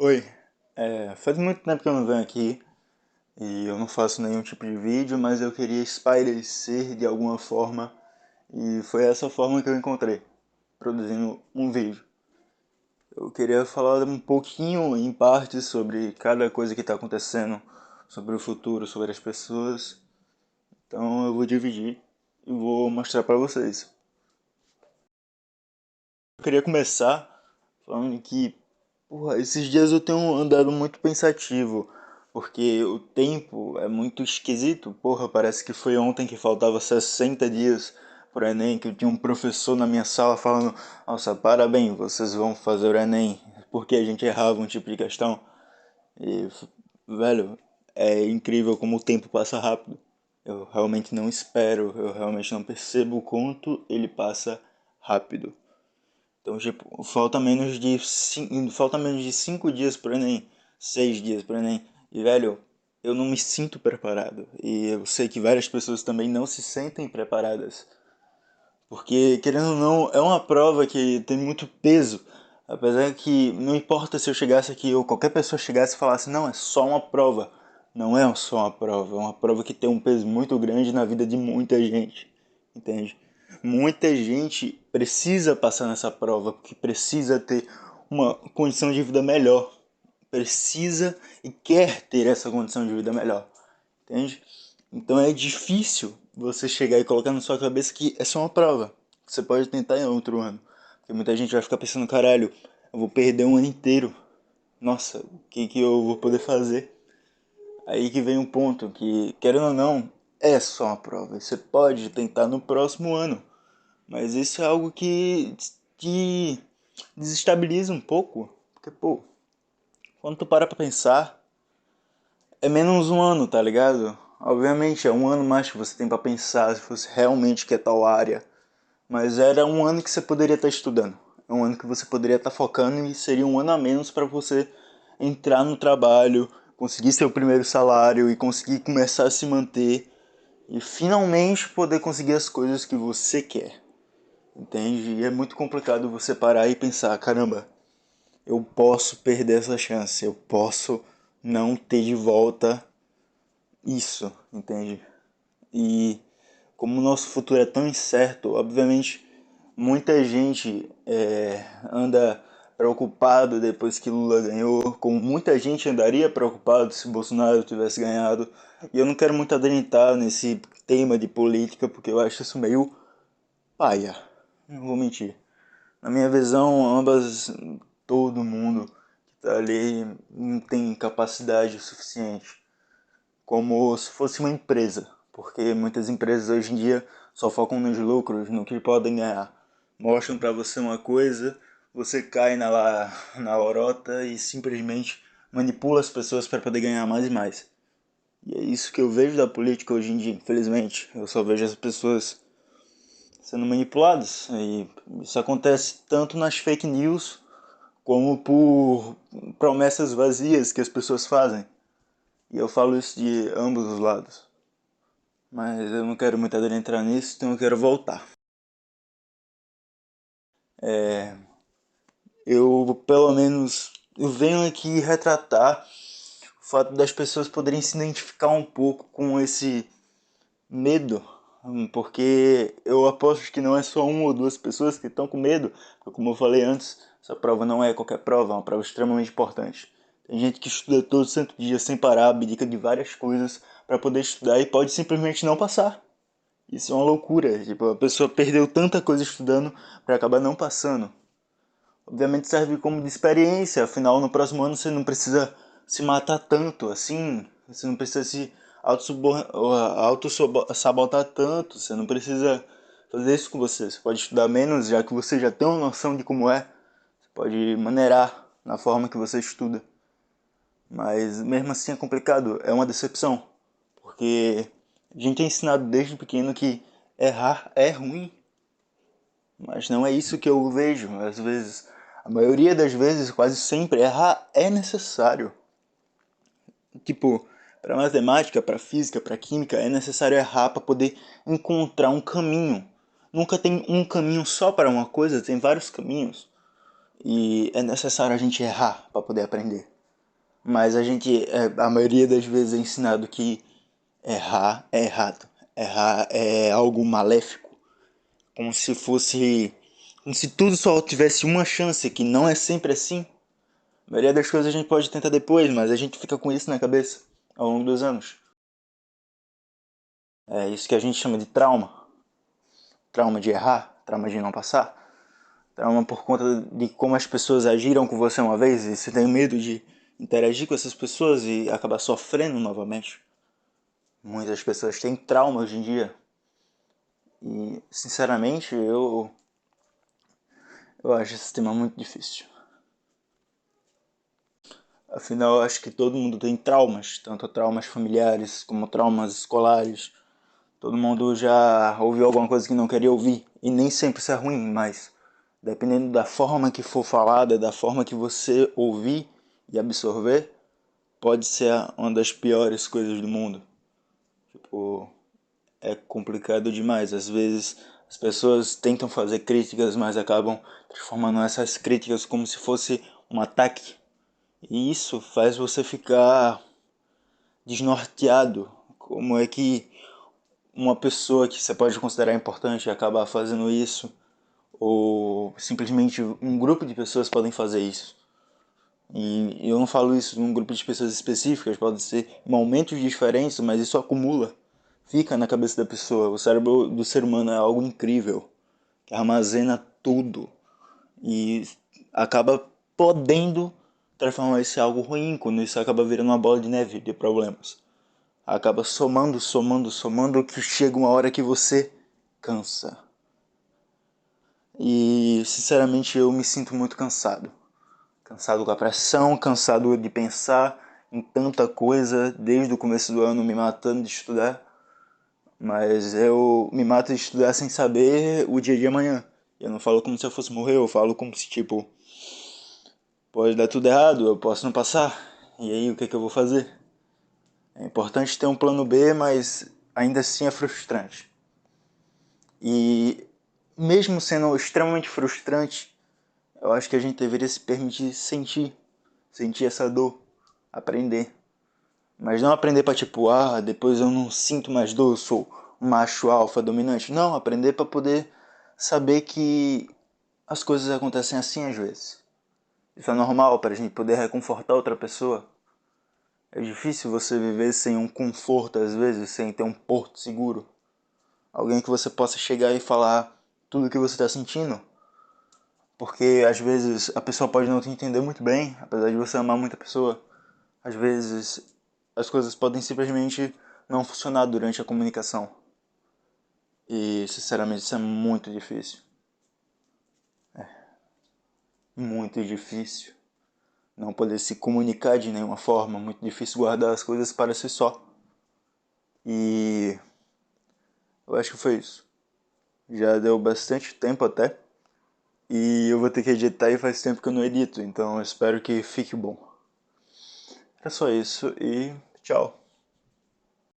Oi, faz muito tempo que eu não venho aqui e eu não faço nenhum tipo de vídeo, mas eu queria espairecer de alguma forma e foi essa forma que eu encontrei, produzindo um vídeo. Eu queria falar um pouquinho, em parte, sobre cada coisa que está acontecendo, sobre o futuro, sobre as pessoas. Então eu vou dividir e vou mostrar para vocês. Eu queria começar falando que, porra, esses dias eu tenho andado muito pensativo, porque o tempo é muito esquisito. Porra, parece que foi ontem que faltava 60 dias pro Enem, que eu tinha um professor na minha sala falando: Nossa, parabéns, vocês vão fazer o Enem, porque a gente errava um tipo de questão. E, velho, é incrível como o tempo passa rápido. Eu realmente não espero, eu realmente não percebo o quanto ele passa rápido. Então, tipo, falta menos de 5 dias pro Enem, 6 dias pro Enem. E, velho, eu não me sinto preparado. E eu sei que várias pessoas também não se sentem preparadas. Porque, querendo ou não, é uma prova que tem muito peso. Apesar que não importa se eu chegasse aqui ou qualquer pessoa chegasse e falasse, não, é só uma prova. Não é só uma prova, é uma prova que tem um peso muito grande na vida de muita gente, entende? Muita gente precisa passar nessa prova, porque precisa ter uma condição de vida melhor. Precisa e quer ter essa condição de vida melhor, entende? Então é difícil você chegar e colocar na sua cabeça que é só uma prova. Que você pode tentar em outro ano. Porque muita gente vai ficar pensando, caralho, eu vou perder um ano inteiro. Nossa, o que eu vou poder fazer? Aí que vem um ponto que, querendo ou não, é só uma prova. Você pode tentar no próximo ano. Mas isso é algo que te desestabiliza um pouco. Porque, pô, quando tu para pra pensar, é menos um ano, tá ligado? Obviamente, é um ano mais que você tem pra pensar se você realmente quer tal área. Mas era um ano que você poderia estar estudando. É um ano que você poderia estar focando e seria um ano a menos para você entrar no trabalho, conseguir seu primeiro salário e conseguir começar a se manter e finalmente poder conseguir as coisas que você quer. Entende? E é muito complicado você parar e pensar, caramba, eu posso perder essa chance, eu posso não ter de volta isso, entende? E como o nosso futuro é tão incerto, obviamente muita gente anda preocupado depois que Lula ganhou, como muita gente andaria preocupado se Bolsonaro tivesse ganhado. E eu não quero muito adentrar nesse tema de política, porque eu acho isso meio paia, não vou mentir. Na minha visão, todo mundo que tá ali não tem capacidade suficiente, como se fosse uma empresa, porque muitas empresas hoje em dia só focam nos lucros, no que podem ganhar. Mostram para você uma coisa, você cai na lorota e simplesmente manipula as pessoas para poder ganhar mais e mais. E é isso que eu vejo da política hoje em dia, infelizmente. Eu só vejo as pessoas sendo manipuladas. E isso acontece tanto nas fake news como por promessas vazias que as pessoas fazem. E eu falo isso de ambos os lados. Mas eu não quero muito adentrar nisso, então eu quero voltar. Eu, pelo menos, eu venho aqui retratar o fato das pessoas poderem se identificar um pouco com esse medo, porque eu aposto que não é só uma ou duas pessoas que estão com medo, porque como eu falei antes, essa prova não é qualquer prova, é uma prova extremamente importante. Tem gente que estuda todo santo dia sem parar, abdica de várias coisas para poder estudar e pode simplesmente não passar. Isso é uma loucura, tipo, a pessoa perdeu tanta coisa estudando para acabar não passando. Obviamente serve como de experiência, afinal no próximo ano você não precisa se matar tanto assim, você não precisa se auto-sabotar tanto, você não precisa fazer isso com você. Você pode estudar menos, já que você já tem uma noção de como é, você pode maneirar na forma que você estuda. Mas mesmo assim é complicado, é uma decepção, porque a gente é ensinado desde pequeno que errar é ruim, mas não é isso que eu vejo. Às vezes, a maioria das vezes, quase sempre, errar é necessário. Tipo, para matemática, para física, para química, é necessário errar para poder encontrar um caminho. Nunca tem um caminho só para uma coisa, tem vários caminhos. E é necessário a gente errar para poder aprender. Mas a maioria das vezes é ensinado que errar é errado. Errar é algo maléfico. Como se fosse. Como se tudo só tivesse uma chance, que não é sempre assim. A maioria das coisas a gente pode tentar depois, mas a gente fica com isso na cabeça ao longo dos anos. É isso que a gente chama de trauma. Trauma de errar, trauma de não passar. Trauma por conta de como as pessoas agiram com você uma vez e você tem medo de interagir com essas pessoas e acabar sofrendo novamente. Muitas pessoas têm trauma hoje em dia. E, sinceramente, eu acho esse tema muito difícil. Afinal, eu acho que todo mundo tem traumas, tanto traumas familiares como traumas escolares. Todo mundo já ouviu alguma coisa que não queria ouvir. E nem sempre isso é ruim, mas dependendo da forma que for falada, da forma que você ouvir e absorver, pode ser uma das piores coisas do mundo. Tipo, é complicado demais. Às vezes as pessoas tentam fazer críticas, mas acabam transformando essas críticas como se fosse um ataque. E isso faz você ficar desnorteado. Como é que uma pessoa que você pode considerar importante acaba fazendo isso? Ou simplesmente um grupo de pessoas podem fazer isso? E eu não falo isso num grupo de pessoas específicas, pode ser em momentos diferentes, mas isso acumula. Fica na cabeça da pessoa. O cérebro do ser humano é algo incrível, que armazena tudo e acaba podendo transformar isso em algo ruim, quando isso acaba virando uma bola de neve de problemas. Acaba somando, somando, somando, que chega uma hora que você cansa. E sinceramente eu me sinto muito cansado. Cansado com a pressão, cansado de pensar em tanta coisa, desde o começo do ano me matando de estudar. Mas eu me mato de estudar sem saber o dia de amanhã. Eu não falo como se eu fosse morrer, eu falo como se, tipo, pode dar tudo errado, eu posso não passar. E aí, o que é que eu vou fazer? É importante ter um plano B, mas ainda assim é frustrante. E mesmo sendo extremamente frustrante, eu acho que a gente deveria se permitir sentir essa dor, aprender. Mas não aprender pra tipo, depois eu não sinto mais dor, eu sou um macho alfa dominante. Não, aprender pra poder saber que as coisas acontecem assim às vezes. Isso é normal pra gente poder reconfortar outra pessoa. É difícil você viver sem um conforto às vezes, sem ter um porto seguro. Alguém que você possa chegar e falar tudo o que você está sentindo. Porque às vezes a pessoa pode não te entender muito bem, apesar de você amar muita pessoa. Às vezes as coisas podem simplesmente não funcionar durante a comunicação. E sinceramente isso é muito difícil. Muito difícil. Não poder se comunicar de nenhuma forma. Muito difícil guardar as coisas para si só. E eu acho que foi isso. Já deu bastante tempo até. E eu vou ter que editar e faz tempo que eu não edito. Então eu espero que fique bom. É só isso e tchau.